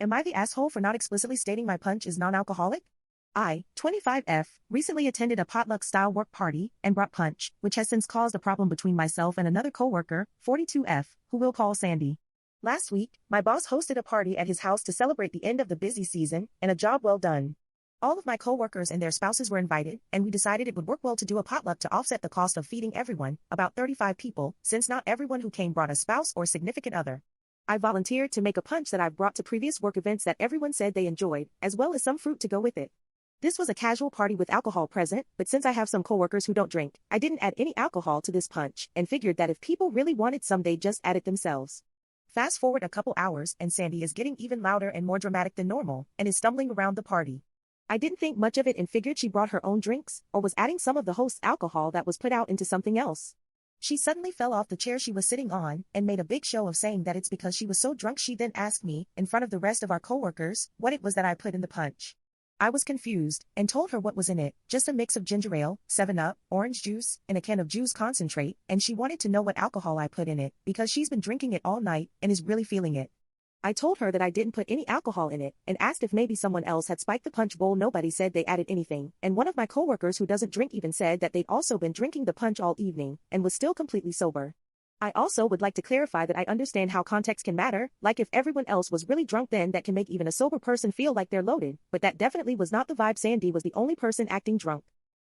Am I the asshole for not explicitly stating my punch is non-alcoholic? I, 25F, recently attended a potluck-style work party and brought punch, which has since caused a problem between myself and another coworker, 42F, who we'll call Sandy. Last week, my boss hosted a party at his house to celebrate the end of the busy season and a job well done. All of my coworkers and their spouses were invited, and we decided it would work well to do a potluck to offset the cost of feeding everyone, about 35 people, since not everyone who came brought a spouse or significant other. I volunteered to make a punch that I've brought to previous work events that everyone said they enjoyed, as well as some fruit to go with it. This was a casual party with alcohol present, but since I have some coworkers who don't drink, I didn't add any alcohol to this punch, and figured that if people really wanted some they'd just add it themselves. Fast forward a couple hours and Sandy is getting even louder and more dramatic than normal, and is stumbling around the party. I didn't think much of it and figured she brought her own drinks, or was adding some of the host's alcohol that was put out into something else. She suddenly fell off the chair she was sitting on, and made a big show of saying that it's because she was so drunk. She then asked me, in front of the rest of our coworkers, what it was that I put in the punch. I was confused, and told her what was in it, just a mix of ginger ale, 7-Up, orange juice, and a can of juice concentrate, and she wanted to know what alcohol I put in it, because she's been drinking it all night, and is really feeling it. I told her that I didn't put any alcohol in it, and asked if maybe someone else had spiked the punch bowl. Nobody said they added anything, and one of my coworkers who doesn't drink even said that they'd also been drinking the punch all evening, and was still completely sober. I also would like to clarify that I understand how context can matter, like if everyone else was really drunk then that can make even a sober person feel like they're loaded, but that definitely was not the vibe. Sandy was the only person acting drunk.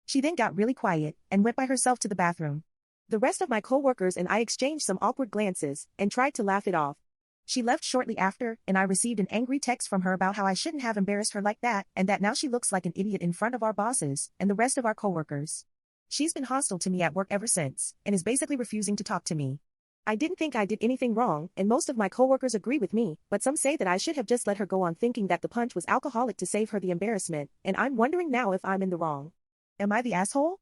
She then got really quiet, and went by herself to the bathroom. The rest of my coworkers and I exchanged some awkward glances, and tried to laugh it off. She left shortly after, and I received an angry text from her about how I shouldn't have embarrassed her like that, and that now she looks like an idiot in front of our bosses, and the rest of our coworkers. She's been hostile to me at work ever since, and is basically refusing to talk to me. I didn't think I did anything wrong, and most of my coworkers agree with me, but some say that I should have just let her go on thinking that the punch was alcoholic to save her the embarrassment, and I'm wondering now if I'm in the wrong. Am I the asshole?